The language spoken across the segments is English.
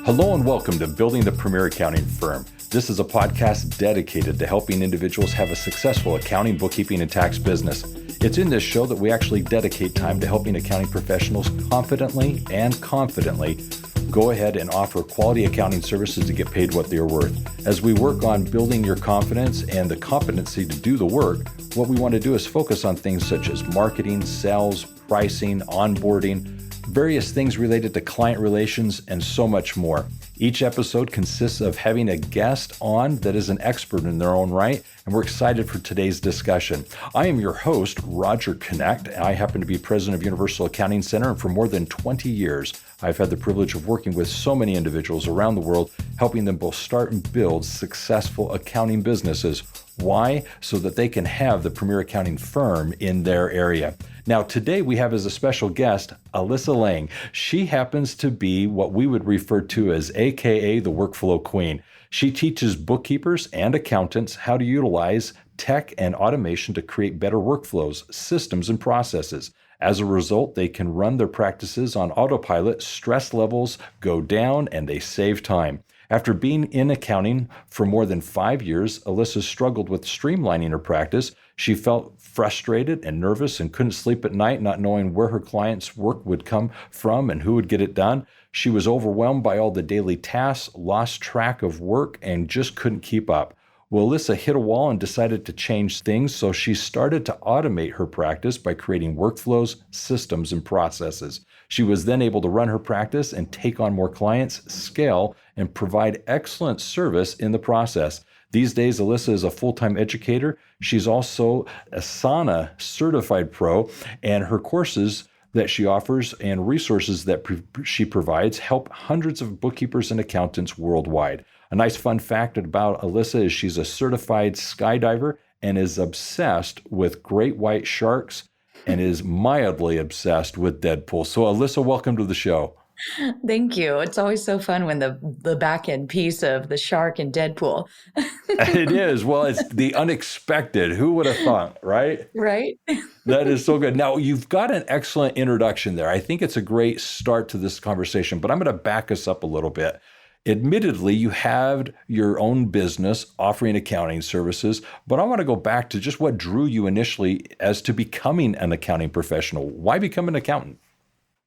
Hello and welcome to Building the Premier Accounting Firm. This is a podcast dedicated to helping individuals have a successful accounting, bookkeeping, and tax business. It's in this show that we actually dedicate time to helping accounting professionals confidently and confidently go ahead and offer quality accounting services to get paid what they are worth. As we work on building your confidence and the competency to do the work, what we want to do is focus on things such as marketing, sales, pricing, onboarding, various things related to client relations, and so much more. Each episode consists of having a guest on that is an expert in their own right, and we're excited for today's discussion. I am your host, Roger Knecht. I happen to be president of Universal Accounting Center, and for more than 20 years, I've had the privilege of working with so many individuals around the world, helping them both start and build successful accounting businesses. Why? So that they can have the premier accounting firm in their area. Now, today we have as a special guest, Alyssa Lang. She happens to be what we would refer to as AKA the workflow queen. She teaches bookkeepers and accountants how to utilize tech and automation to create better workflows, systems, and processes. As a result, they can run their practices on autopilot, stress levels go down, and they save time. After being in accounting for more than 5 years, Alyssa struggled with streamlining her practice. She felt frustrated and nervous and couldn't sleep at night, not knowing where her clients' work would come from and who would get it done. She was overwhelmed by all the daily tasks, lost track of work, and just couldn't keep up. Well, Alyssa hit a wall and decided to change things, so she started to automate her practice by creating workflows, systems, and processes. She was then able to run her practice and take on more clients, scale, and provide excellent service in the process. These days, Alyssa is a full-time educator. She's also a SANA certified pro, and her courses that she offers and resources that she provides help hundreds of bookkeepers and accountants worldwide. A nice fun fact about Alyssa is she's a certified skydiver and is obsessed with great white sharks and is mildly obsessed with Deadpool. So Alyssa, welcome to the show. Thank you. It's always so fun when the back end piece of the shark and Deadpool. It is. Well, it's the unexpected. Who would have thought, right? Right. That is so good. Now, you've got an excellent introduction there. I think it's a great start to this conversation, but I'm going to back us up a little bit. Admittedly, you have your own business offering accounting services, but I want to go back to just what drew you initially as to becoming an accounting professional. Why become an accountant?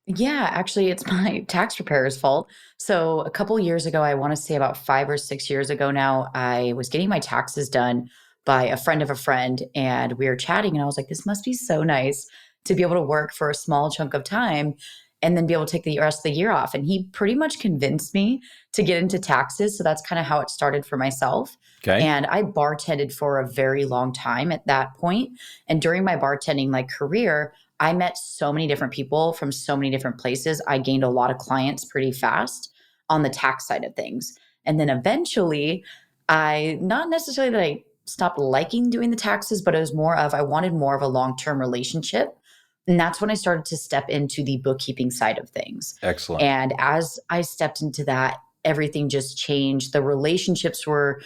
Yeah, actually, it's my tax preparer's fault. So a couple years ago, I want to say about 5 or 6 years ago now, I was getting my taxes done by a friend of a friend, and we were chatting, and I was like, this must be so nice to be able to work for a small chunk of time and then be able to take the rest of the year off. And he pretty much convinced me to get into taxes. So that's kind of how it started for myself. Okay. And I bartended for a very long time at that point. And during my bartending career, I met so many different people from so many different places. I gained a lot of clients pretty fast on the tax side of things. And then eventually, not necessarily that I stopped liking doing the taxes, but it was more of I wanted more of a long-term relationship. And that's when I started to step into the bookkeeping side of things. Excellent. And as I stepped into that, everything just changed. The relationships were,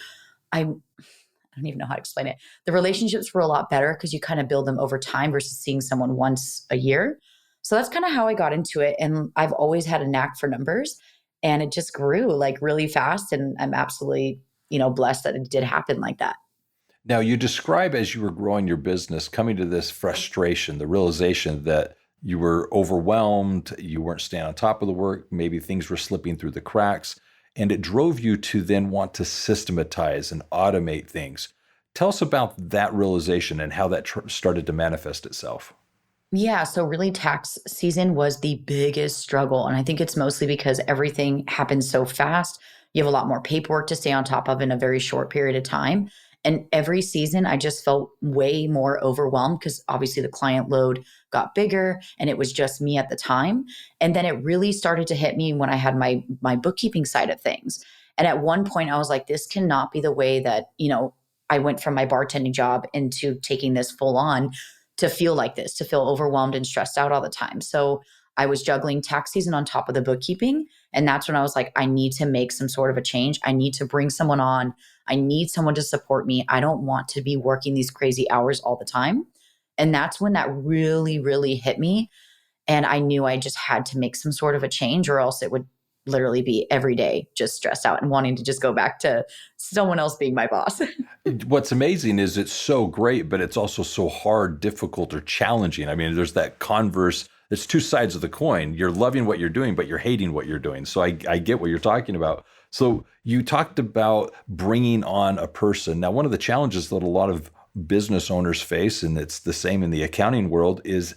I don't even know how to explain it. The relationships were a lot better because you kind of build them over time versus seeing someone once a year. So that's kind of how I got into it. And I've always had a knack for numbers, and it just grew really fast. And I'm absolutely, blessed that it did happen like that. Now, you describe as you were growing your business, coming to this frustration, the realization that you were overwhelmed, you weren't staying on top of the work, maybe things were slipping through the cracks, and it drove you to then want to systematize and automate things. Tell us about that realization and how that started to manifest itself. Yeah, so really tax season was the biggest struggle. And I think it's mostly because everything happens so fast. You have a lot more paperwork to stay on top of in a very short period of time. And every season, I just felt way more overwhelmed because obviously the client load got bigger and it was just me at the time. And then it really started to hit me when I had my bookkeeping side of things. And at one point, I was like, this cannot be the way that, I went from my bartending job into taking this full on to feel like this, to feel overwhelmed and stressed out all the time. So I was juggling tax season on top of the bookkeeping. And that's when I was like, I need to make some sort of a change. I need to bring someone on. I need someone to support me. I don't want to be working these crazy hours all the time. And that's when that really, really hit me. And I knew I just had to make some sort of a change or else it would literally be every day just stressed out and wanting to just go back to someone else being my boss. What's amazing is it's so great, but it's also so hard, difficult, or challenging. I mean, there's that converse. There's two sides of the coin. You're loving what you're doing, but you're hating what you're doing. So I get what you're talking about. So you talked about bringing on a person. Now, one of the challenges that a lot of business owners face, and it's the same in the accounting world, is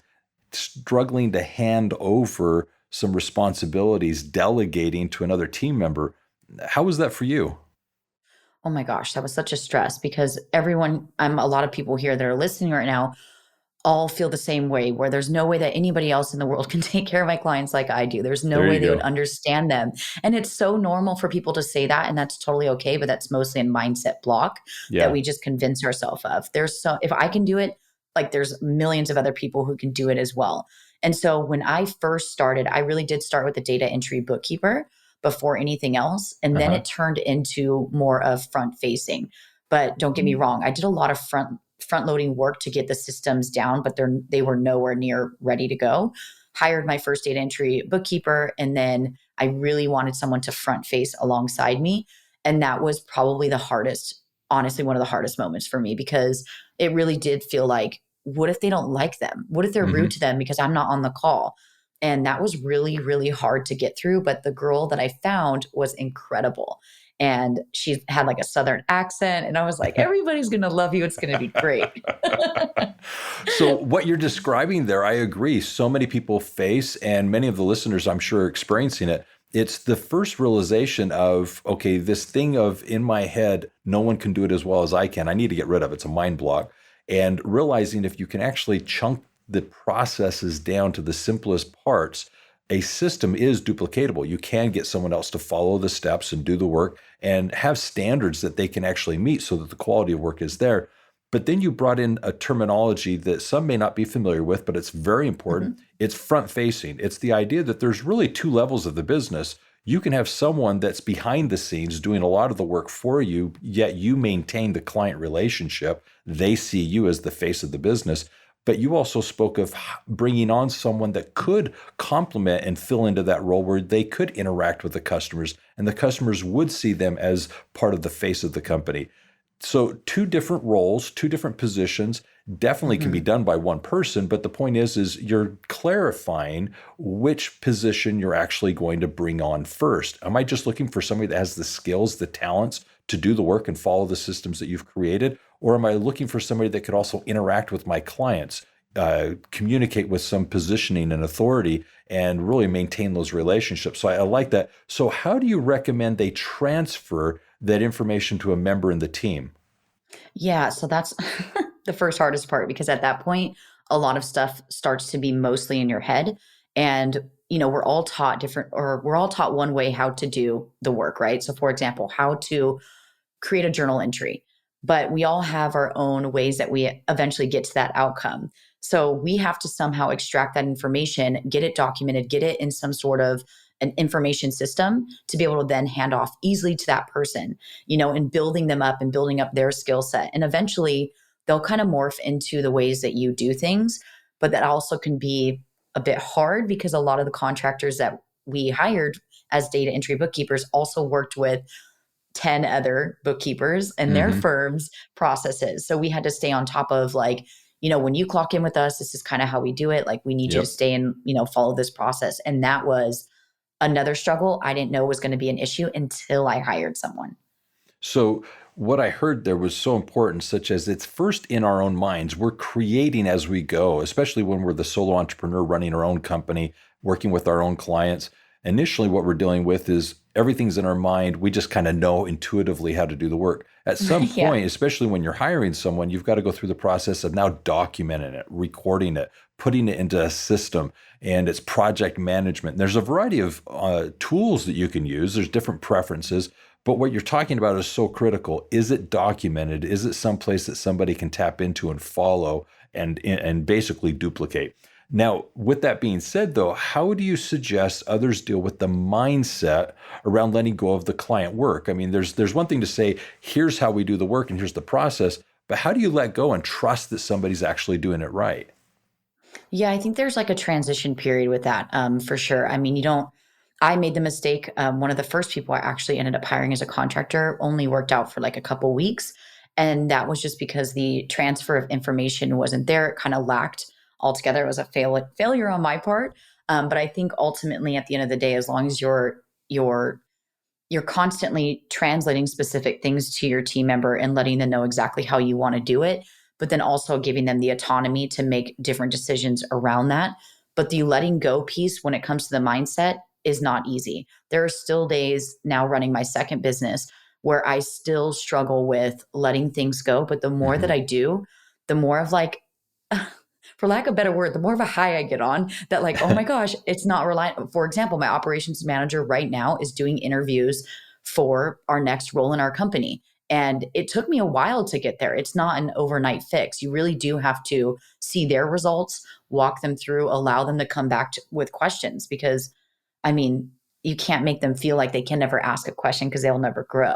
struggling to hand over some responsibilities, delegating to another team member. How was that for you? Oh my gosh, that was such a stress because a lot of people here that are listening right now all feel the same way, where there's no way that anybody else in the world can take care of my clients like I do. There's no There way you they would go. understand them. And it's so normal for people to say that, and that's totally okay, but that's mostly a mindset block that Yeah. we just convince ourselves of. If I can do it, like there's millions of other people who can do it as well. And so when I first started, I really did start with the data entry bookkeeper before anything else. And then Uh-huh. it turned into more of front facing. But don't get me wrong, I did a lot of front loading work to get the systems down, but they were nowhere near ready to go. Hired my first data entry bookkeeper, and then I really wanted someone to front face alongside me. And that was probably the hardest, honestly, one of the hardest moments for me, because it really did feel like, what if they don't like them? What if they're Hmm. rude to them because I'm not on the call? And that was really, really hard to get through. But the girl that I found was incredible. And she had like a Southern accent. And I was like, everybody's going to love you. It's going to be great. So what you're describing there, I agree. So many people face, and many of the listeners, I'm sure, are experiencing it. It's the first realization of, okay, this thing of in my head, no one can do it as well as I can. I need to get rid of it. It's a mind block. And realizing if you can actually chunk the processes down to the simplest parts, a system is duplicatable. You can get someone else to follow the steps and do the work and have standards that they can actually meet so that the quality of work is there. But then you brought in a terminology that some may not be familiar with, but it's very important. Mhm. It's front facing. It's the idea that there's really two levels of the business. You can have someone that's behind the scenes doing a lot of the work for you, yet you maintain the client relationship. They see you as the face of the business. But you also spoke of bringing on someone that could complement and fill into that role where they could interact with the customers and the customers would see them as part of the face of the company. So two different roles, two different positions definitely can be Mhm. done by one person, but the point is you're clarifying which position you're actually going to bring on first. Am I just looking for somebody that has the skills, the talents to do the work and follow the systems that you've created? Or am I looking for somebody that could also interact with my clients, communicate with some positioning and authority, and really maintain those relationships? So I like that. So how do you recommend they transfer that information to a member in the team? Yeah, so that's the first hardest part, because at that point, a lot of stuff starts to be mostly in your head. And, we're all taught different, or we're all taught one way how to do the work, right? So, for example, how to create a journal entry, but we all have our own ways that we eventually get to that outcome. So we have to somehow extract that information, get it documented, get it in some sort of an information system to be able to then hand off easily to that person, and building them up and building up their skill set. And eventually they'll kind of morph into the ways that you do things. But that also can be a bit hard because a lot of the contractors that we hired as data entry bookkeepers also worked with 10 other bookkeepers and their Hmm. firms' processes. So we had to stay on top of, like, when you clock in with us, this is kind of how we do it. Like, we need you to Yep. stay and, follow this process. And that was another struggle I didn't know was going to be an issue until I hired someone. So what I heard there was so important, such as it's first in our own minds. We're creating as we go, especially when we're the solo entrepreneur running our own company, working with our own clients. Initially, what we're dealing with is everything's in our mind. We just kind of know intuitively how to do the work. At some Yeah. point, especially when you're hiring someone, you've got to go through the process of now documenting it, recording it, putting it into a system, and it's project management. There's a variety of tools that you can use. There's different preferences. But what you're talking about is so critical. Is it documented? Is it someplace that somebody can tap into and follow and basically duplicate? Now, with that being said, though, how do you suggest others deal with the mindset around letting go of the client work? I mean, there's one thing to say, here's how we do the work and here's the process, but how do you let go and trust that somebody's actually doing it right? Yeah, I think there's like a transition period with that, for sure. I mean, you don't, I made the mistake. One of the first people I actually ended up hiring as a contractor only worked out for like a couple weeks. And that was just because the transfer of information wasn't there. It kind of lacked altogether. It was a failure on my part. But I think ultimately at the end of the day, as long as you're you're constantly translating specific things to your team member and letting them know exactly how you want to do it, but then also giving them the autonomy to make different decisions around that. But the letting go piece when it comes to the mindset is not easy. There are still days now running my second business where I still struggle with letting things go. But the more that Mhm. I do, the more of like, for lack of a better word, the more of a high I get on that, like, oh my gosh, it's not reliant. For example, my operations manager right now is doing interviews for our next role in our company. And it took me a while to get there. It's not an overnight fix. You really do have to see their results, walk them through, allow them to come back with questions because, I mean, you can't make them feel like they can never ask a question because they'll never grow.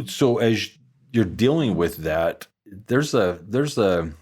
So as you're dealing with that, there's a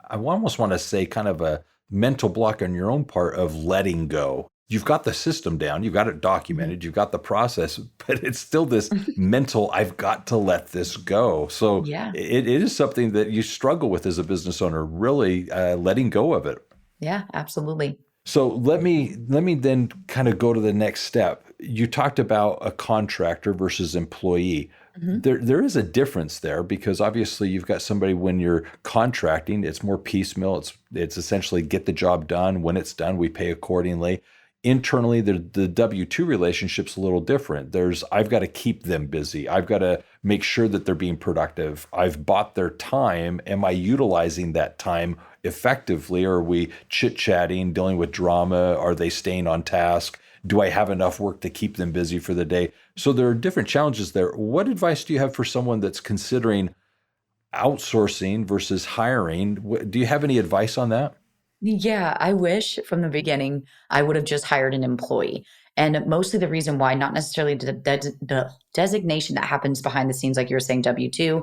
I almost want to say kind of a mental block on your own part of letting go. You've got the system down, you've got it Mhm. documented, you've got the process, but it's still this mental, I've got to let this go. So Yeah. it is something that you struggle with as a business owner, really letting go of it. Yeah, absolutely. So let me then kind of go to the next step. You talked about a contractor versus employee. Mhm. There is a difference there because obviously you've got somebody when you're contracting, it's more piecemeal. It's essentially get the job done. When it's done, we pay accordingly. Internally, the W-2 relationship's a little different. I've got to keep them busy. I've got to make sure that they're being productive. I've bought their time. Am I utilizing that time effectively? Or are we chit-chatting, dealing with drama? Are they staying on task? Do I have enough work to keep them busy for the day? So there are different challenges there. What advice do you have for someone that's considering outsourcing versus hiring? Do you have any advice on that? Yeah, I wish from the beginning I would have just hired an employee. And mostly the reason why, not necessarily the designation that happens behind the scenes, like you were saying, W 2,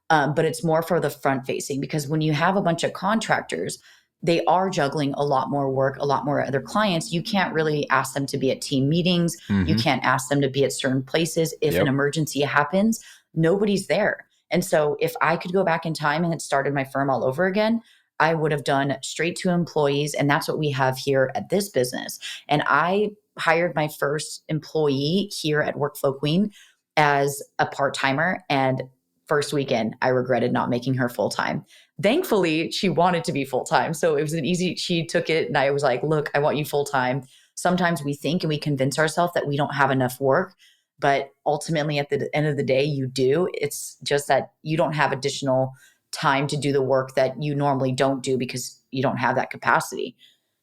but it's more for the front facing because when you have a bunch of contractors, they are juggling a lot more work, a lot more other clients. You can't really ask them to be at team meetings. You Hmm. can't ask them to be at certain places. If an Yep. emergency happens, nobody's there. And so if I could go back in time and had started my firm all over again, I would have done straight to employees. And that's what we have here at this business. And I hired my first employee here at Workflow Queen as a part timer. And first weekend, I regretted not making her full time. Thankfully, she wanted to be full time. So it was she took it and I was like, look, I want you full time. Sometimes we think and we convince ourselves that we don't have enough work. But ultimately, at the end of the day, you do. It's just that you don't have additional time to do the work that you normally don't do because you don't have that capacity,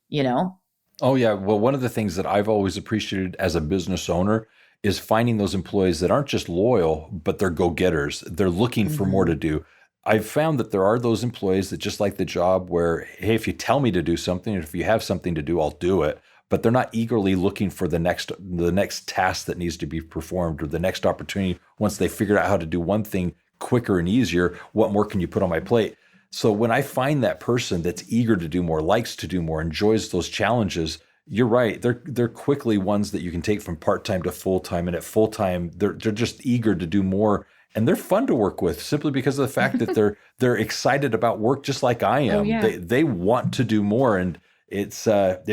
you know? Oh, yeah. Well, one of the things that I've always appreciated as a business owner is finding those employees that aren't just loyal, but they're go-getters. They're looking for more to Mhm. do. I've found that there are those employees that just like the job where, hey, if you tell me to do something, if you have something to do, I'll do it. But they're not eagerly looking for the next task that needs to be performed or the next opportunity. Once they figured out how to do one thing quicker and easier, what more can you put on my plate? So when I find that person that's eager to do more, likes to do more, enjoys those challenges, you're right. They're quickly ones that you can take from part-time to full-time. And at full-time, they're just eager to do more. And they're fun to work with simply because of the fact that they're excited about work just like I Oh, am. yeah. They want to do more. And it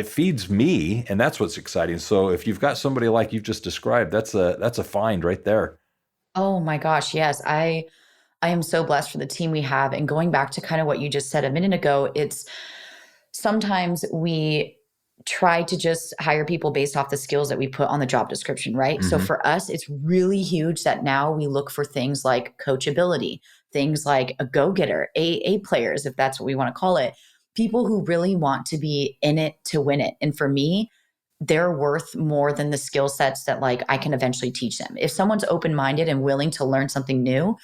feeds me, and that's what's exciting. So if you've got somebody like you've just described, that's a find right there. Oh my gosh. Yes. I am so blessed for the team we have. And going back to kind of what you just said a minute ago, it's sometimes we try to just hire people based off the skills that we put on the job description, right? So Hmm. for us, it's really huge that now we look for things like coachability, things like a go getter, A players, if that's what we want to call it, people who really want to be in it to win it. And for me, they're worth more than the skill sets that like I can eventually teach them. If someone's open-minded and willing to learn something new,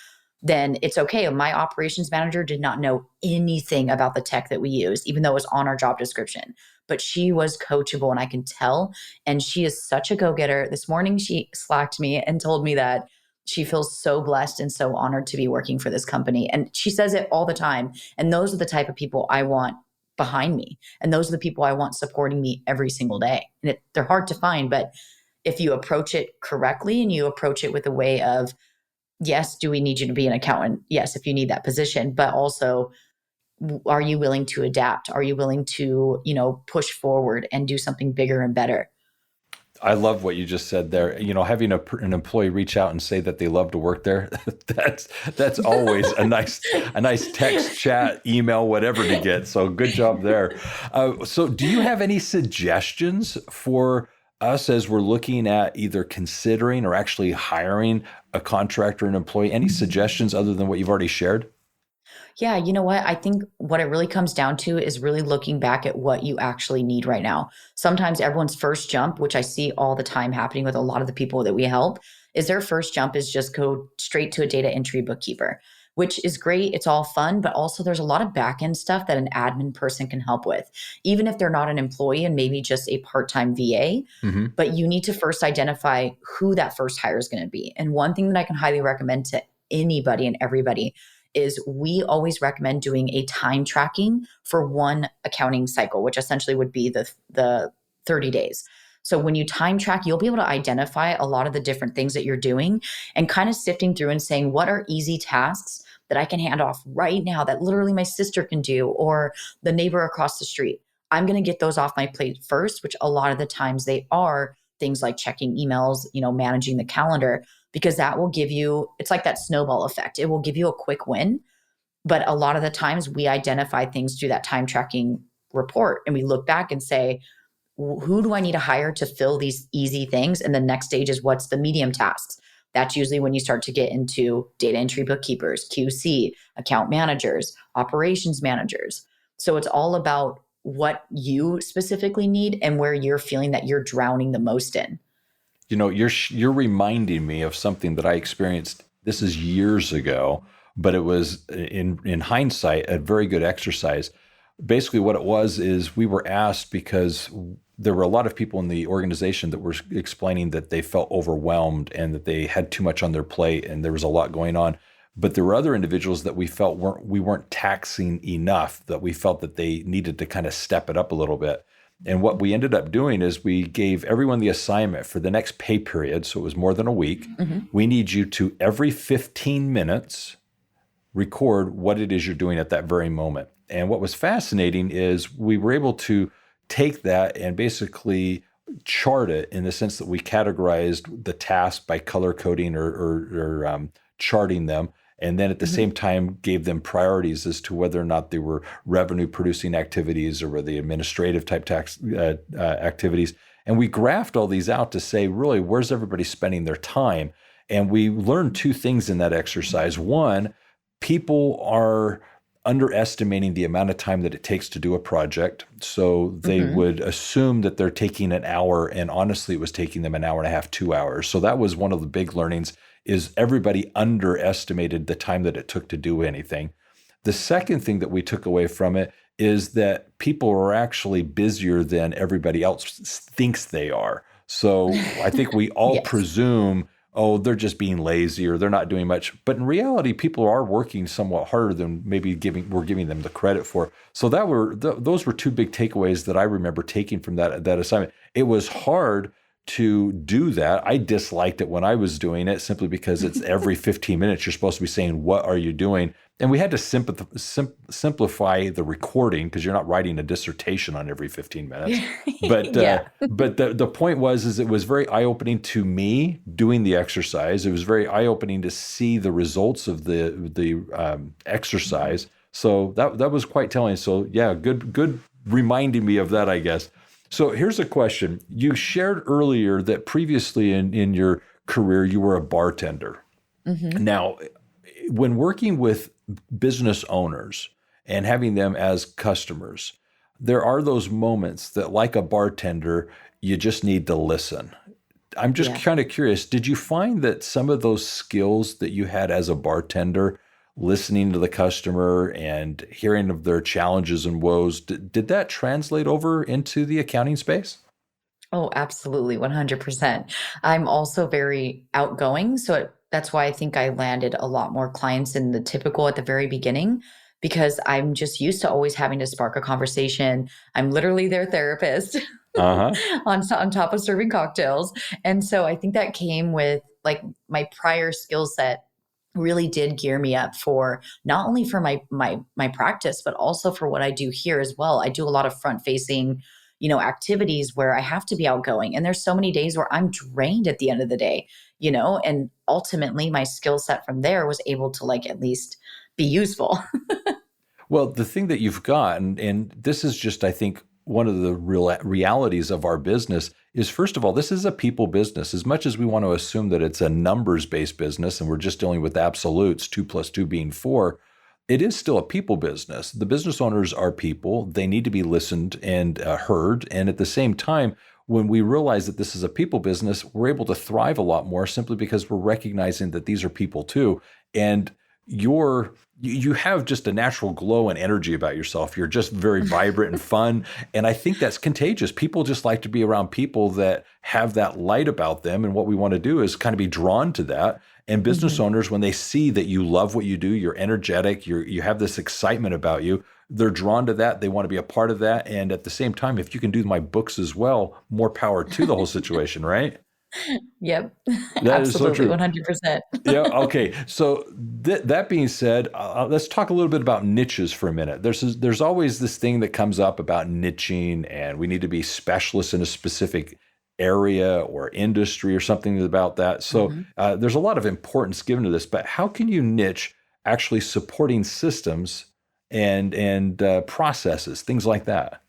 then it's okay. My operations manager did not know anything about the tech that we used, even though it was on our job description. But she was coachable and I can tell. And she is such a go-getter. This morning she slacked me and told me that she feels so blessed and so honored to be working for this company. And she says it all the time. And those are the type of people I want behind me. And those are the people I want supporting me every single day. And they're hard to find, but if you approach it correctly and you approach it with a way of, yes, do we need you to be an accountant? Yes, if you need that position, but also, are you willing to adapt? Are you willing to, push forward and do something bigger and better? I love what you just said there. Having an employee reach out and say that they love to work there, that's always a nice text, chat, email, whatever to get. So good job there. So do you have any suggestions for us as we're looking at either considering or actually hiring a contractor, an employee? Any suggestions other than what you've already shared? Yeah, you know what? I think what it really comes down to is really looking back at what you actually need right now. Sometimes everyone's first jump, which I see all the time happening with a lot of the people that we help, is their first jump is just go straight to a data entry bookkeeper, which is great. It's all fun, but also there's a lot of back end stuff that an admin person can help with, even if they're not an employee and maybe just a part-time VA. Mm-hmm. But you need to first identify who that first hire is going to be. And one thing that I can highly recommend to anybody and everybody is we always recommend doing a time tracking for one accounting cycle, which essentially would be the 30 days. So when you time track, you'll be able to identify a lot of the different things that you're doing and kind of sifting through and saying, what are easy tasks that I can hand off right now that literally my sister can do or the neighbor across the street? I'm going to get those off my plate first, which a lot of the times they are things like checking emails, managing the calendar, because that will give you, it's like that snowball effect. It will give you a quick win. But a lot of the times we identify things through that time tracking report and we look back and say, who do I need to hire to fill these easy things? And the next stage is what's the medium tasks? That's usually when you start to get into data entry bookkeepers, QC, account managers, operations managers. So it's all about what you specifically need and where you're feeling that you're drowning the most in. You're reminding me of something that I experienced. This is years ago, but it was in hindsight a very good exercise. Basically, what it was is we were asked because there were a lot of people in the organization that were explaining that they felt overwhelmed and that they had too much on their plate and there was a lot going on. But there were other individuals that we felt we weren't taxing enough, that we felt that they needed to kind of step it up a little bit. And what we ended up doing is we gave everyone the assignment for the next pay period, so it was more than a week. Mm-hmm. We need you to, every 15 minutes, record what it is you're doing at that very moment. And what was fascinating is we were able to take that and basically chart it in the sense that we categorized the task by color coding or charting them. And then at the same time gave them priorities as to whether or not they were revenue producing activities or were they administrative type tax activities. And we graphed all these out to say, really, where's everybody spending their time? And we learned two things in that exercise. One, people are underestimating the amount of time that it takes to do a project. So they would assume that they're taking an hour, and honestly, it was taking them an hour and a half, 2 hours. So that was one of the big learnings, is everybody underestimated the time that it took to do anything. The second thing that we took away from it is that people are actually busier than everybody else thinks they are. So I think we all Yes. presume, oh, they're just being lazy or they're not doing much. But in reality, people are working somewhat harder than maybe we're giving them the credit for. So those were two big takeaways that I remember taking from that assignment. It was hard to do that. I disliked it when I was doing it simply because it's every 15 minutes you're supposed to be saying, what are you doing? And we had to simplify the recording because you're not writing a dissertation on every 15 minutes. But but the point was it was very eye-opening to me doing the exercise. It was very eye-opening to see the results of the exercise. So that was quite telling. So yeah, good reminding me of that, I guess. So here's a question. You shared earlier that previously in your career, you were a bartender. Mm-hmm. Now, when working with business owners and having them as customers, there are those moments that, like a bartender, you just need to listen. I'm just kind of curious, did you find that some of those skills that you had as a bartender, listening to the customer and hearing of their challenges and woes, did that translate over into the accounting space? Oh, absolutely. 100%. I'm also very outgoing. So that's why I think I landed a lot more clients than the typical at the very beginning, because I'm just used to always having to spark a conversation. I'm literally their therapist Uh-huh. on top of serving cocktails. And so I think that came with like my prior skill set really did gear me up for not only for my practice, but also for what I do here as well. I do a lot of front facing, activities where I have to be outgoing. And there's so many days where I'm drained at the end of the day, and ultimately my skill set from there was able to like at least be useful. Well, the thing that you've got, and this is just, I think, one of the real realities of our business is, first of all, this is a people business. As much as we want to assume that it's a numbers-based business and we're just dealing with absolutes, 2 plus 2 being 4, it is still a people business. The business owners are people. They need to be listened and heard. And at the same time, when we realize that this is a people business, we're able to thrive a lot more simply because we're recognizing that these are people too. And you have just a natural glow and energy about yourself. You're just very vibrant and fun. And I think that's contagious. People just like to be around people that have that light about them. And what we want to do is kind of be drawn to that. And business owners, when they see that you love what you do, you're energetic, you have this excitement about you, they're drawn to that. They want to be a part of that. And at the same time, if you can do my books as well, more power to the whole situation, right? Yep. That is so Absolutely. true. 100%. Yeah. Okay. So that being said, let's talk a little bit about niches for a minute. There's always this thing that comes up about niching, and we need to be specialists in a specific area or industry or something about that. So there's a lot of importance given to this. But how can you niche actually supporting systems and processes, things like that?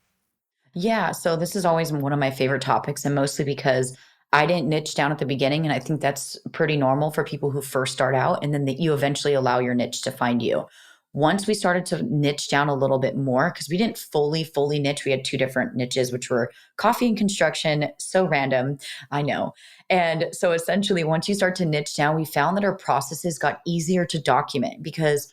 Yeah. So this is always one of my favorite topics, and mostly because I didn't niche down at the beginning. And I think that's pretty normal for people who first start out. And then you eventually allow your niche to find you. Once we started to niche down a little bit more, because we didn't fully niche, we had two different niches, which were coffee and construction. So random, I know. And so essentially, once you start to niche down, we found that our processes got easier to document because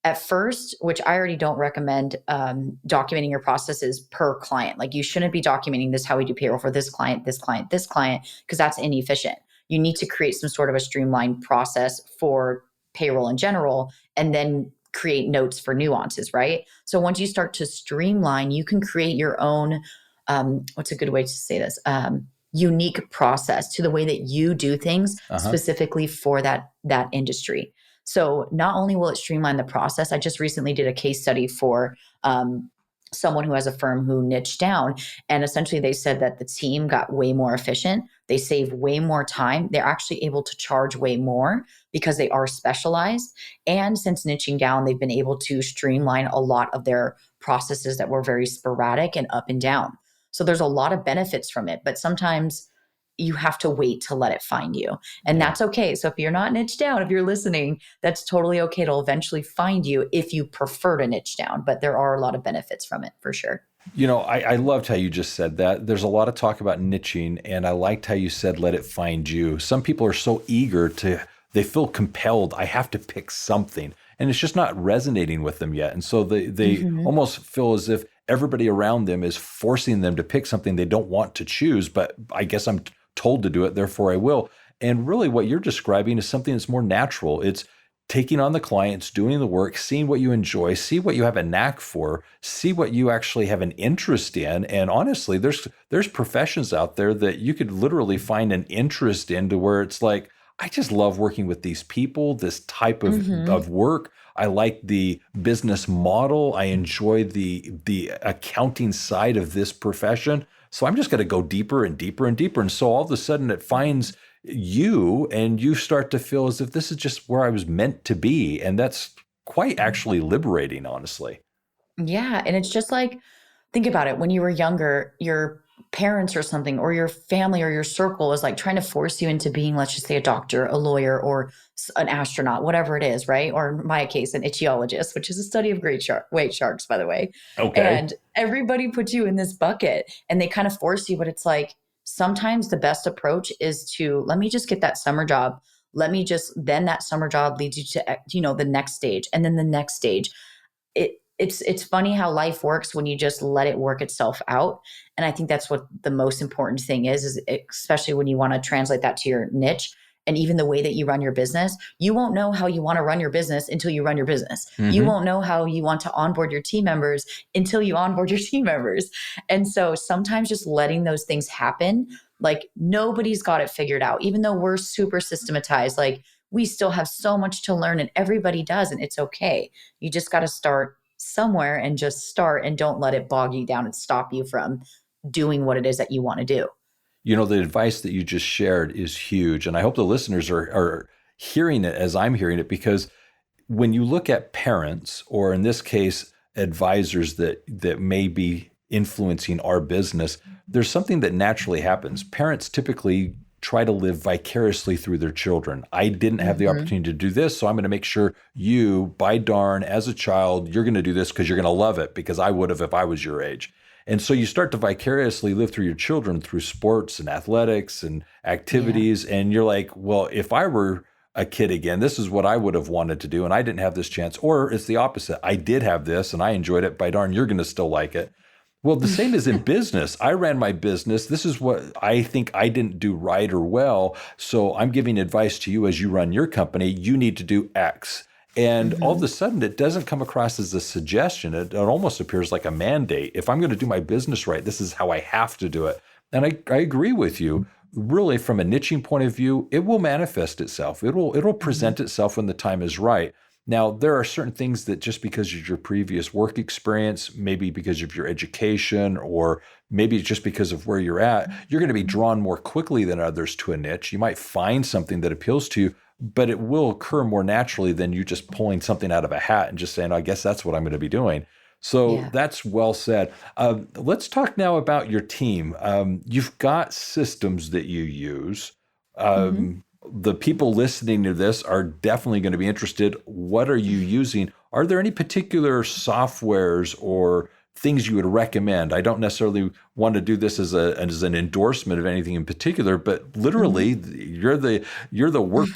at first, which I already don't recommend documenting your processes per client. Like you shouldn't be documenting this, how we do payroll for this client, this client, this client, because that's inefficient. You need to create some sort of a streamlined process for payroll in general, and then create notes for nuances, right? So once you start to streamline, you can create your own, what's a good way to say this? Unique process to the way that you do things specifically for that industry. So not only will it streamline the process, I just recently did a case study for someone who has a firm who niched down. And essentially they said that the team got way more efficient. They save way more time. They're actually able to charge way more because they are specialized. And since niching down, they've been able to streamline a lot of their processes that were very sporadic and up and down. So there's a lot of benefits from it, but sometimes you have to wait to let it find you. And that's okay. So if you're not niched down, if you're listening, that's totally okay. It'll eventually find you if you prefer to niche down, but there are a lot of benefits from it for sure. I loved how you just said that. There's a lot of talk about niching, and I liked how you said, let it find you. Some people are so eager they feel compelled. I have to pick something, and it's just not resonating with them yet. And so they almost feel as if everybody around them is forcing them to pick something they don't want to choose, but I guess I'm told to do it, therefore I will. And really what you're describing is something that's more natural. It's taking on the clients, doing the work, seeing what you enjoy, see what you have a knack for, see what you actually have an interest in. And honestly, there's professions out there that you could literally find an interest in to where it's like, I just love working with these people, this type of work. I like the business model. I enjoy the accounting side of this profession. So I'm just going to go deeper and deeper and deeper. And so all of a sudden it finds you, and you start to feel as if this is just where I was meant to be. And that's quite actually liberating, honestly. Yeah. And it's just like, think about it. When you were younger, your parents or something, or your family or your circle is like trying to force you into being, let's just say, a doctor, a lawyer, or an astronaut, whatever it is, right? Or in my case, an ichthyologist, which is a study of great white sharks, by the way. Okay. And everybody puts you in this bucket and they kind of force you, but it's like sometimes the best approach is to let me just get that summer job. Then that summer job leads you to, the next stage, and then the next stage. It's funny how life works when you just let it work itself out. And I think that's what the most important thing is especially when you want to translate that to your niche, and even the way that you run your business, you won't know how you want to run your business until you run your business. You won't know how you want to onboard your team members until you onboard your team members. And so sometimes just letting those things happen, like nobody's got it figured out, even though we're super systematized, like we still have so much to learn and everybody does, and it's okay. You just got to start somewhere and just start, and don't let it bog you down and stop you from doing what it is that you want to do. The advice that you just shared is huge. And I hope the listeners are hearing it as I'm hearing it, because when you look at parents, or in this case, advisors that may be influencing our business, there's something that naturally happens. Parents typically try to live vicariously through their children. I didn't have the opportunity to do this, so I'm going to make sure you, by darn, as a child, you're going to do this because you're going to love it, because I would have if I was your age. And so you start to vicariously live through your children through sports and athletics and activities. Yeah. And you're like, well, if I were a kid again, this is what I would have wanted to do, and I didn't have this chance. Or it's the opposite. I did have this and I enjoyed it. By darn, you're going to still like it. Well, the same is in business. I ran my business. This is what I think I didn't do right or well. So I'm giving advice to you as you run your company. You need to do X. And all of a sudden, it doesn't come across as a suggestion. It almost appears like a mandate. If I'm going to do my business right, this is how I have to do it. And I agree with you. Really, from a niching point of view, it will manifest itself. It'll present itself when the time is right. Now, there are certain things that just because of your previous work experience, maybe because of your education, or maybe just because of where you're at, you're going to be drawn more quickly than others to a niche. You might find something that appeals to you, but it will occur more naturally than you just pulling something out of a hat and just saying, I guess that's what I'm going to be doing. So that's well said. Let's talk now about your team. You've got systems that you use. The people listening to this are definitely going to be interested. What are you using? Are there any particular softwares or things you would recommend? I don't necessarily want to do this as an endorsement of anything in particular, but literally, you're the work.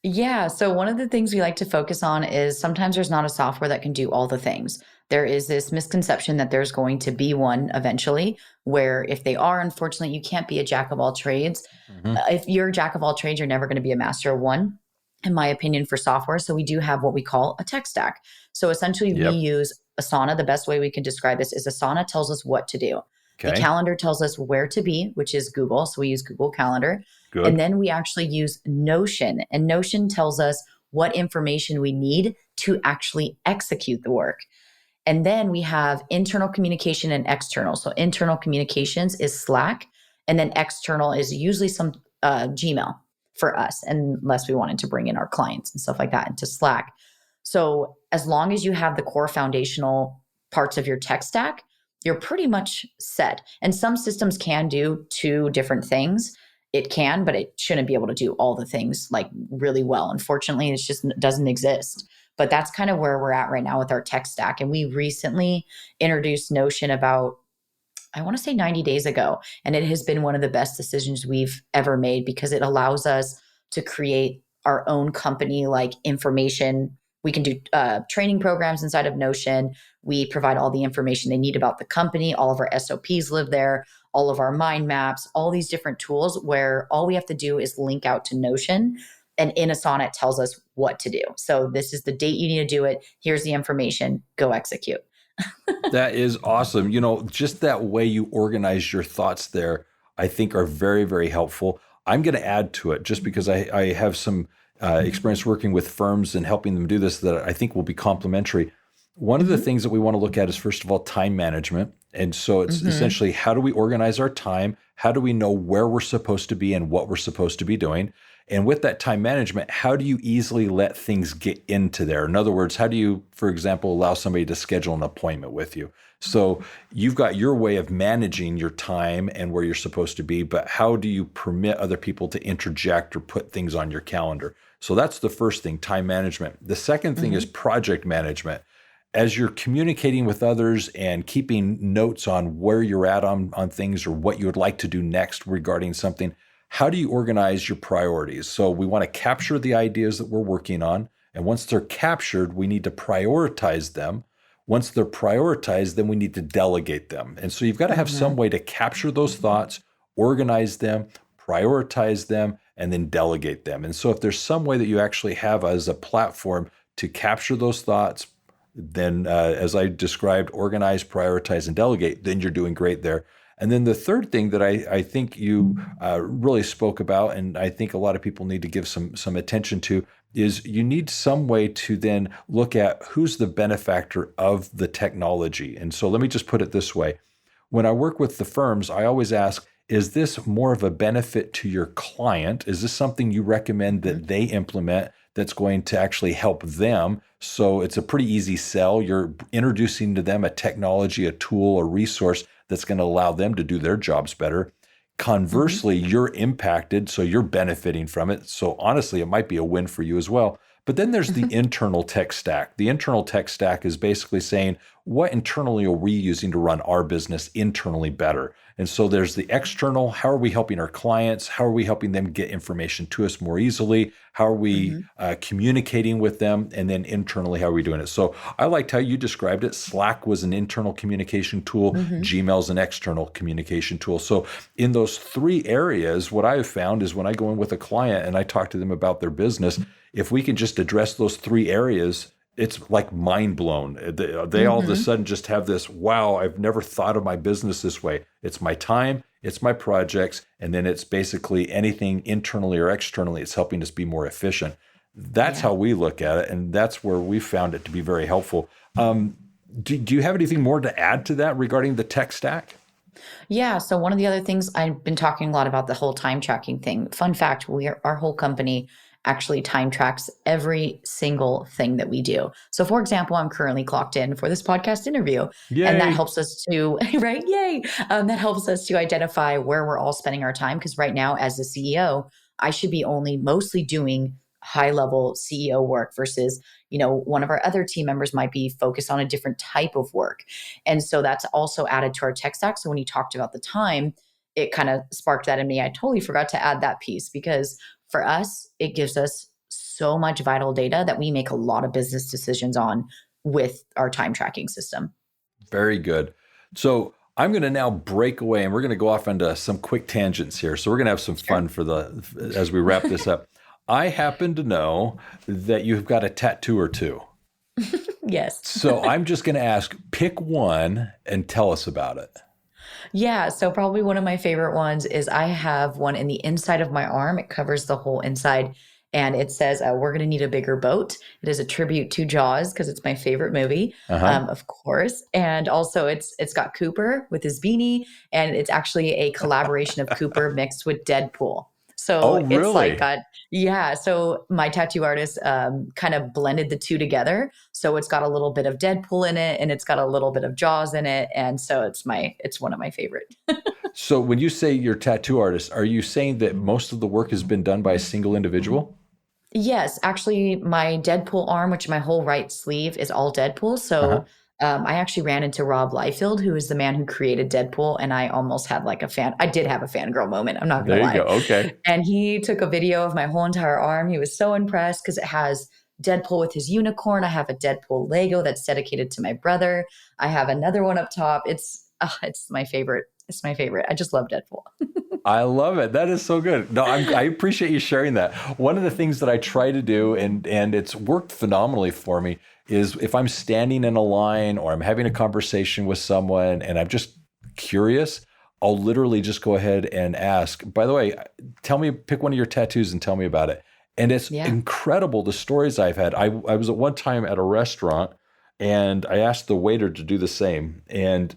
Yeah. So one of the things we like to focus on is sometimes there's not a software that can do all the things. There is this misconception that there's going to be one eventually, where if they are, unfortunately, you can't be a jack of all trades. If you're a jack of all trades, you're never going to be a master of one, in my opinion, for software. So we do have what we call a tech stack. So essentially, we use Asana. The best way we can describe this is Asana tells us what to do. Okay. The calendar tells us where to be, which is Google. So we use Google Calendar. Good. And then we actually use Notion. And Notion tells us what information we need to actually execute the work. And then we have internal communication and external. So internal communications is Slack. And then external is usually some Gmail for us, unless we wanted to bring in our clients and stuff like that into Slack. So as long as you have the core foundational parts of your tech stack, you're pretty much set. And some systems can do two different things. It can, but it shouldn't be able to do all the things like really well. Unfortunately, it just doesn't exist. But that's kind of where we're at right now with our tech stack. And we recently introduced Notion about, I want to say 90 days ago. And it has been one of the best decisions we've ever made, because it allows us to create our own company like information. We can do training programs inside of Notion. We provide all the information they need about the company. All of our SOPs live there, all of our mind maps, all these different tools, where all we have to do is link out to Notion. And in Asana, it tells us what to do. So this is the date you need to do it. Here's the information. Go execute. That is awesome. Just that way you organize your thoughts there, I think are very, very helpful. I'm going to add to it just because I have some experience working with firms and helping them do this that I think will be complementary. One of the things that we want to look at is, first of all, time management. And so it's essentially, how do we organize our time? How do we know where we're supposed to be and what we're supposed to be doing? And with that time management, how do you easily let things get into there? In other words, how do you, for example, allow somebody to schedule an appointment with you? So you've got your way of managing your time and where you're supposed to be, but how do you permit other people to interject or put things on your calendar? So that's the first thing, time management. The second thing is project management. As you're communicating with others and keeping notes on where you're at on things or what you would like to do next regarding something, how do you organize your priorities? So we want to capture the ideas that we're working on. And once they're captured, we need to prioritize them. Once they're prioritized, then we need to delegate them. And so you've got to have some way to capture those thoughts, organize them, prioritize them, and then delegate them. And so if there's some way that you actually have as a platform to capture those thoughts, then as I described, organize, prioritize, and delegate, then you're doing great there. And then the third thing that I think you really spoke about, and I think a lot of people need to give some attention to, is you need some way to then look at who's the benefactor of the technology. And so let me just put it this way. When I work with the firms, I always ask, is this more of a benefit to your client? Is this something you recommend that they implement that's going to actually help them? So it's a pretty easy sell. You're introducing to them a technology, a tool, a resource that's going to allow them to do their jobs better. Conversely, you're impacted, so you're benefiting from it. So honestly, it might be a win for you as well. But then there's the internal tech stack. The internal tech stack is basically saying, what internally are we using to run our business internally better? And so there's the external. How are we helping our clients? How are we helping them get information to us more easily? How are we communicating with them? And then internally, how are we doing it? So I liked how you described it. Slack was an internal communication tool. Gmail's an external communication tool. So in those three areas, what I have found is when I go in with a client and I talk to them about their business, if we can just address those three areas, it's like mind blown. They all of a sudden just have this, wow, I've never thought of my business this way. It's my time, it's my projects, and then it's basically anything internally or externally. It's helping us be more efficient. That's how we look at it, and that's where we found it to be very helpful. Do you have anything more to add to that regarding the tech stack? Yeah. So one of the other things, I've been talking a lot about the whole time tracking thing. Fun fact, our whole company actually time tracks every single thing that we do. So for example, I'm currently clocked in for this podcast interview. Yay. And that helps us to, right? Yay. That helps us to identify where we're all spending our time. Because right now, as the CEO, I should be only mostly doing high level CEO work versus, one of our other team members might be focused on a different type of work. And so that's also added to our tech stack. So when you talked about the time, it kind of sparked that in me. I totally forgot to add that piece because for us, it gives us so much vital data that we make a lot of business decisions on with our time tracking system. Very good. So I'm going to now break away and we're going to go off into some quick tangents here. So we're going to have some fun as we wrap this up. I happen to know that you've got a tattoo or two. Yes. So I'm just going to ask, pick one and tell us about it. Yeah. So probably one of my favorite ones is I have one in the inside of my arm. It covers the whole inside. And it says, we're going to need a bigger boat. It is a tribute to Jaws because it's my favorite movie, of course. And also it's got Cooper with his beanie. And it's actually a collaboration of Cooper mixed with Deadpool. So it's like, so my tattoo artist kind of blended the two together. So it's got a little bit of Deadpool in it and it's got a little bit of Jaws in it. And so it's one of my favorite. So when you say you're a tattoo artist, are you saying that most of the work has been done by a single individual? Yes, actually my Deadpool arm, which my whole right sleeve is all Deadpool. So I actually ran into Rob Liefeld, who is the man who created Deadpool. And I almost had I did have a fangirl moment. I'm not going to lie. There you go. Okay. And he took a video of my whole entire arm. He was so impressed because it has Deadpool with his unicorn. I have a Deadpool Lego that's dedicated to my brother. I have another one up top. It's my favorite. It's my favorite. I just love Deadpool. I love it. That is so good. No, I appreciate you sharing that. One of the things that I try to do, and it's worked phenomenally for me, is if I'm standing in a line or I'm having a conversation with someone and I'm just curious, I'll literally just go ahead and ask, by the way, pick one of your tattoos and tell me about it. And it's incredible the stories I've had. I was at one time at a restaurant and I asked the waiter to do the same. And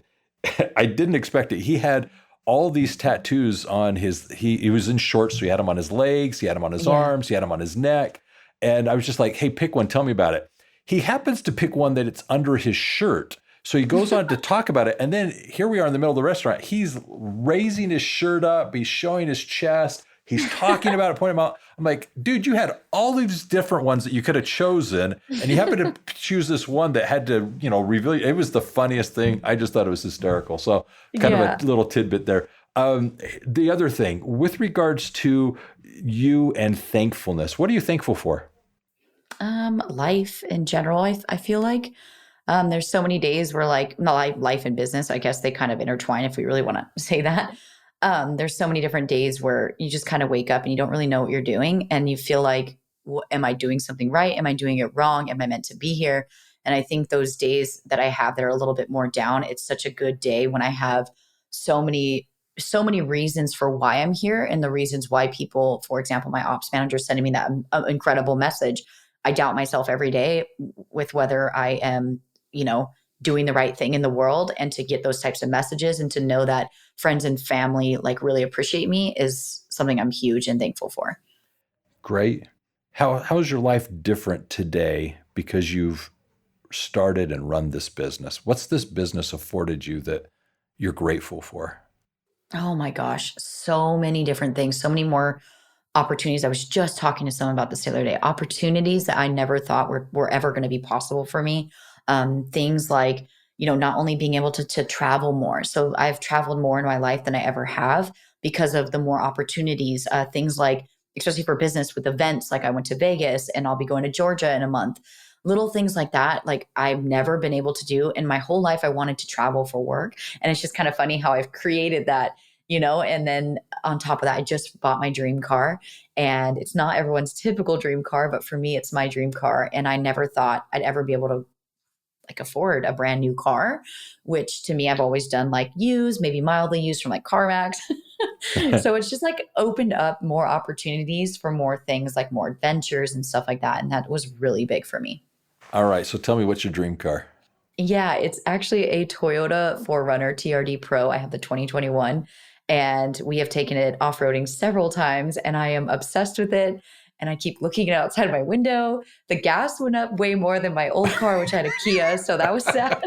I didn't expect it. He had all these tattoos on he was in shorts, so he had them on his legs, he had them on his arms, he had them on his neck. And I was just like, hey, pick one, tell me about it. He happens to pick one that it's under his shirt. So he goes on to talk about it. And then here we are in the middle of the restaurant. He's raising his shirt up. He's showing his chest. He's talking about it, pointing them out. I'm like, dude, you had all these different ones that you could have chosen. And you happened to choose this one that had to, reveal. It was the funniest thing. I just thought it was hysterical. So kind of a little tidbit there. The other thing, with regards to you and thankfulness, what are you thankful for? Life in general, I feel like. There's so many days where life and business, I guess they kind of intertwine if we really want to say that. There's so many different days where you just kind of wake up and you don't really know what you're doing. And you feel like, am I doing something right? Am I doing it wrong? Am I meant to be here? And I think those days that I have that are a little bit more down, it's such a good day when I have so many reasons for why I'm here, and the reasons why people, for example, my ops manager sending me that incredible message. I doubt myself every day with whether I am, doing the right thing in the world, and to get those types of messages and to know that friends and family like really appreciate me is something I'm huge and thankful for. Great. How is your life different today because you've started and run this business? What's this business afforded you that you're grateful for? Oh my gosh, so many different things, so many more opportunities. I was just talking to someone about this the other day. Opportunities that I never thought were ever going to be possible for me. Things like, not only being able to travel more. So I've traveled more in my life than I ever have because of the more opportunities. Things like, especially for business with events, like I went to Vegas and I'll be going to Georgia in a month. Little things like that, like I've never been able to do in my whole life. I wanted to travel for work. And it's just kind of funny how I've created that, and then on top of that, I just bought my dream car, and it's not everyone's typical dream car, but for me, it's my dream car. And I never thought I'd ever be able to like afford a brand new car, which to me, I've always done like used, maybe mildly used from like CarMax. So it's just like opened up more opportunities for more things, like more adventures and stuff like that. And that was really big for me. All right. So tell me, what's your dream car? Yeah, it's actually a Toyota 4Runner TRD Pro. I have the 2021, and we have taken it off-roading several times, and I am obsessed with it. And I keep looking outside my window. The gas went up way more than my old car, which had a Kia, so that was sad.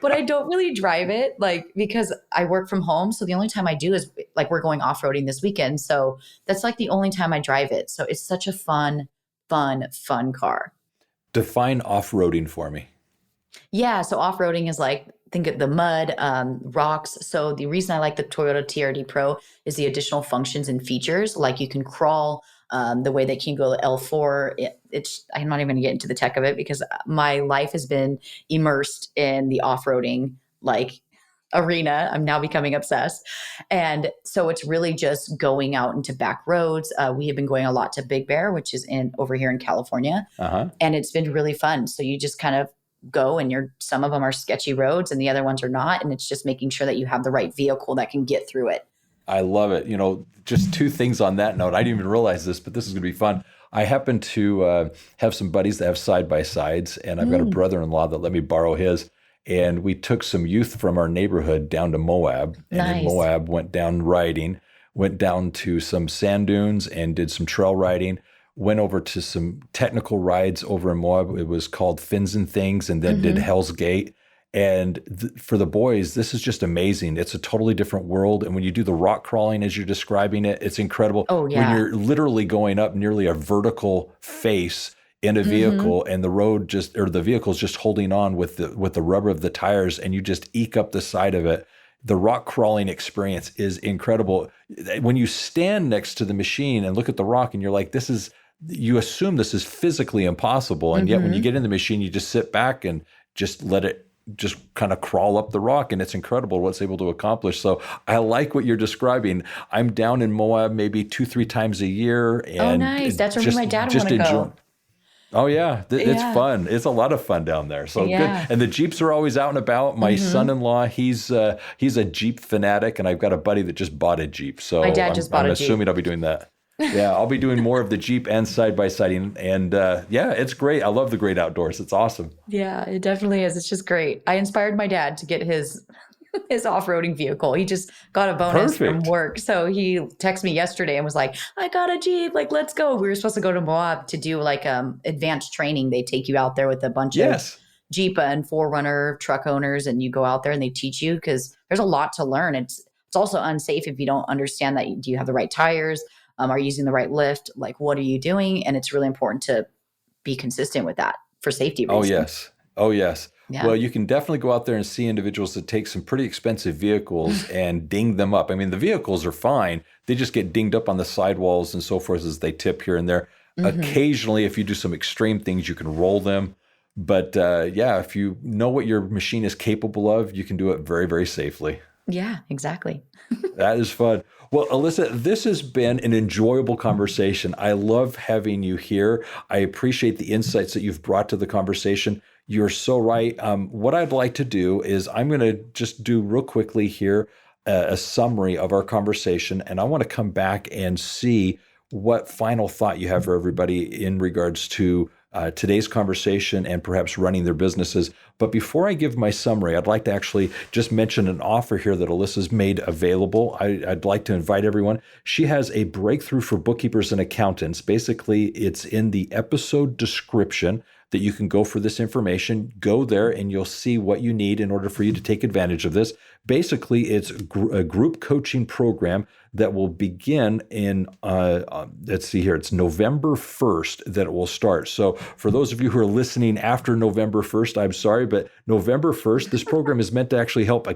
But I don't really drive it, like, because I work from home. So the only time I do is like we're going off-roading this weekend. So that's like the only time I drive it. So it's such a fun car. Define off-roading for me. Yeah. So off-roading is like, think of the mud, rocks. So the reason I like the Toyota TRD Pro is the additional functions and features. Like you can crawl, the way that you can go to L4. I'm not even going to get into the tech of it because my life has been immersed in the off-roading like arena. I'm now becoming obsessed. And so it's really just going out into back roads. We have been going a lot to Big Bear, which is over here in California. Uh-huh. And it's been really fun. So you just kind of go, and some of them are sketchy roads and the other ones are not. And it's just making sure that you have the right vehicle that can get through it. I love it. Just two things on that note. I didn't even realize this, but this is going to be fun. I happen to have some buddies that have side-by-sides, and I've got a brother-in-law that let me borrow his. And we took some youth from our neighborhood down to Moab. And in Moab, went down riding, went down to some sand dunes and did some trail riding, went over to some technical rides over in Moab. It was called Fins and Things, and then did Hell's Gate. And for the boys, this is just amazing. It's a totally different world. And when you do the rock crawling, as you're describing it, it's incredible. Oh, yeah. When you're literally going up nearly a vertical face in a vehicle, and the vehicle's just holding on with the rubber of the tires, and you just eke up the side of it. The rock crawling experience is incredible. When you stand next to the machine and look at the rock, and you're like, you assume this is physically impossible. And yet when you get in the machine, you just sit back and just let it just kind of crawl up the rock, and it's incredible what it's able to accomplish. So I like what you're describing. I'm down in Moab maybe 2-3 times a year. And nice. That's where my dad want to go. Oh yeah. It's fun. It's a lot of fun down there. So good. And the Jeeps are always out and about. My son-in-law, he's a Jeep fanatic, and I've got a buddy that just bought a Jeep. So my dad just bought a Jeep. I'm assuming I'll be doing that. Yeah, I'll be doing more of the Jeep and side-by-siding. And it's great. I love the great outdoors. It's awesome. Yeah, it definitely is. It's just great. I inspired my dad to get his off-roading vehicle. He just got a bonus from work. So he texted me yesterday and was like, I got a Jeep. Like, let's go. We were supposed to go to Moab to do like advanced training. They take you out there with a bunch of Jeep and 4Runner truck owners, and you go out there and they teach you, because there's a lot to learn. It's also unsafe if you don't understand that. Do you have the right tires? Are you using the right lift? Like, what are you doing? And it's really important to be consistent with that for safety reasons. Oh, yes. Yeah. Well, you can definitely go out there and see individuals that take some pretty expensive vehicles and ding them up. I mean, the vehicles are fine. They just get dinged up on the sidewalls and so forth as they tip here and there. Occasionally, if you do some extreme things, you can roll them. But if you know what your machine is capable of, you can do it very, very safely. Yeah, exactly. That is fun. Well, Alyssa, this has been an enjoyable conversation. I love having you here. I appreciate the insights that you've brought to the conversation. You're so right. What I'd like to do is I'm going to just do real quickly here a summary of our conversation, and I want to come back and see what final thought you have for everybody in regards to today's conversation and perhaps running their businesses. But before I give my summary, I'd like to actually just mention an offer here that Alyssa's made available. I'd like to invite everyone. She has a breakthrough for bookkeepers and accountants. Basically, it's in the episode description that you can go for this information. Go there and you'll see what you need in order for you to take advantage of this. Basically, it's a group coaching program that will begin in, let's see here, it's November 1st that it will start. So for those of you who are listening after November 1st, I'm sorry, but November 1st, this program is meant to actually help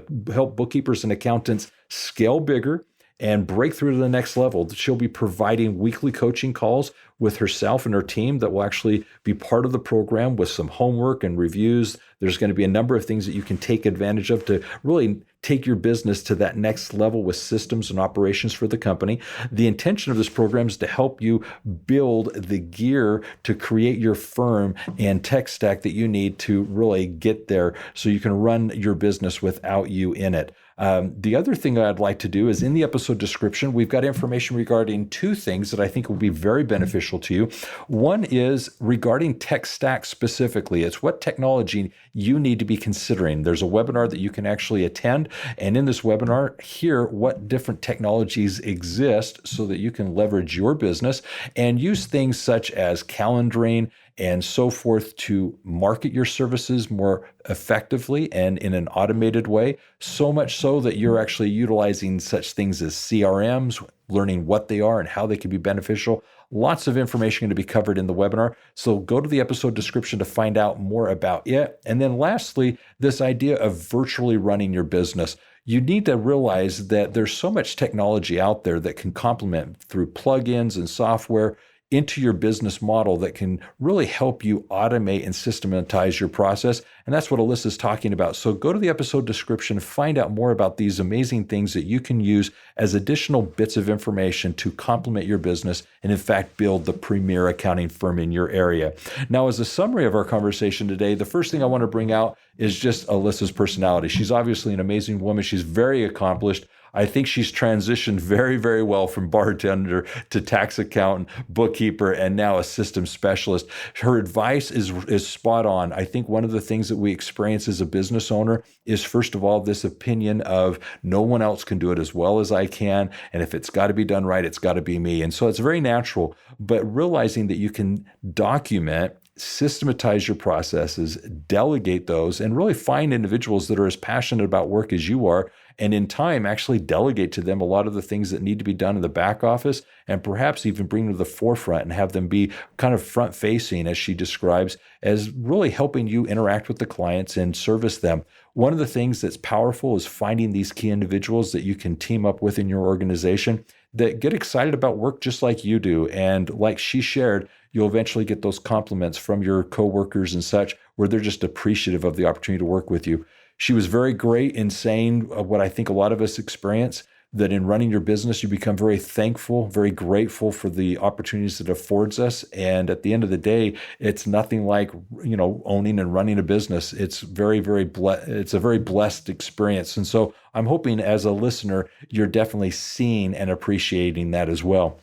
bookkeepers and accountants scale bigger and break through to the next level. She'll be providing weekly coaching calls with herself and her team that will actually be part of the program with some homework and reviews. There's going to be a number of things that you can take advantage of to really take your business to that next level with systems and operations for the company. The intention of this program is to help you build the gear to create your firm and tech stack that you need to really get there so you can run your business without you in it. The other thing I'd like to do is in the episode description, we've got information regarding two things that I think will be very beneficial to you. One is regarding tech stack specifically. It's what technology you need to be considering. There's a webinar that you can actually attend. And in this webinar, hear what different technologies exist so that you can leverage your business and use things such as calendaring and so forth to market your services more effectively and in an automated way, so much so that you're actually utilizing such things as CRMs, learning what they are and how they can be beneficial. Lots of information going to be covered in the webinar. So go to the episode description to find out more about it. And then lastly, this idea of virtually running your business. You need to realize that there's so much technology out there that can complement through plugins and software into your business model that can really help you automate and systematize your process. And that's what Alyssa's talking about. So go to the episode description, find out more about these amazing things that you can use as additional bits of information to complement your business and in fact build the premier accounting firm in your area. Now, as a summary of our conversation today, the first thing I want to bring out is just Alyssa's personality. She's obviously an amazing woman. She's very accomplished. I think she's transitioned very, very well from bartender to tax accountant, bookkeeper, and now a systems specialist. Her advice is spot on. I think one of the things that we experience as a business owner is, first of all, this opinion of no one else can do it as well as I can. And if it's got to be done right, it's got to be me. And so it's very natural. But realizing that you can document, systematize your processes, delegate those, and really find individuals that are as passionate about work as you are, and in time actually delegate to them a lot of the things that need to be done in the back office, and perhaps even bring them to the forefront and have them be kind of front facing, as she describes, as really helping you interact with the clients and service them. One of the things that's powerful is finding these key individuals that you can team up with in your organization that get excited about work just like you do. And like she shared, you'll eventually get those compliments from your coworkers and such, where they're just appreciative of the opportunity to work with you. She was very great in saying what I think a lot of us experience, that in running your business, you become very thankful, very grateful for the opportunities it affords us. And at the end of the day, it's nothing like, owning and running a business. It's it's a very blessed experience. And so I'm hoping as a listener, you're definitely seeing and appreciating that as well.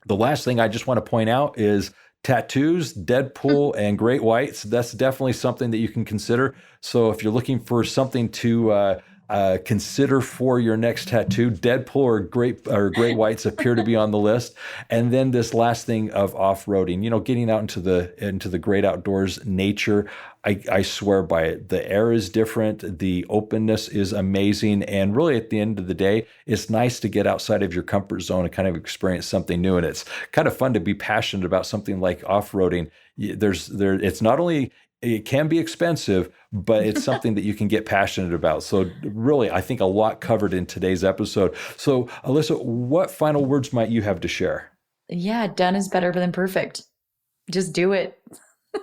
The last thing I just want to point out is tattoos, Deadpool, and great whites. That's definitely something that you can consider. So if you're looking for something to consider for your next tattoo, Deadpool or great whites appear to be on the list. And then this last thing of off-roading, getting out into the great outdoors, nature. I swear by it. The air is different. The openness is amazing. And really at the end of the day, it's nice to get outside of your comfort zone and kind of experience something new. And it's kind of fun to be passionate about something like off-roading. It's not only, it can be expensive, but it's something that you can get passionate about. So really, I think a lot covered in today's episode. So Alyssa, what final words might you have to share? Yeah, done is better than perfect. Just do it.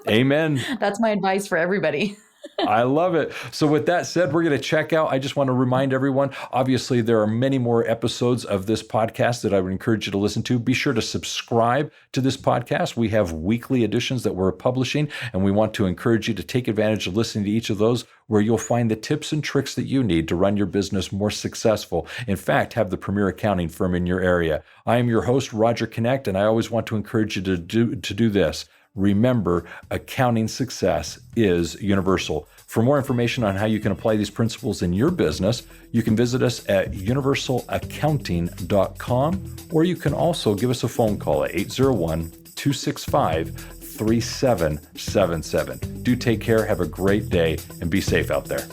Amen. That's my advice for everybody. I love it. So with that said, we're going to check out. I just want to remind everyone, obviously, there are many more episodes of this podcast that I would encourage you to listen to. Be sure to subscribe to this podcast. We have weekly editions that we're publishing, and we want to encourage you to take advantage of listening to each of those, where you'll find the tips and tricks that you need to run your business more successful. In fact, have the premier accounting firm in your area. I am your host, Roger Knecht, and I always want to encourage you to do this. Remember, accounting success is universal. For more information on how you can apply these principles in your business, you can visit us at universalaccounting.com, or you can also give us a phone call at 801-265-3777. Do take care, have a great day, and be safe out there.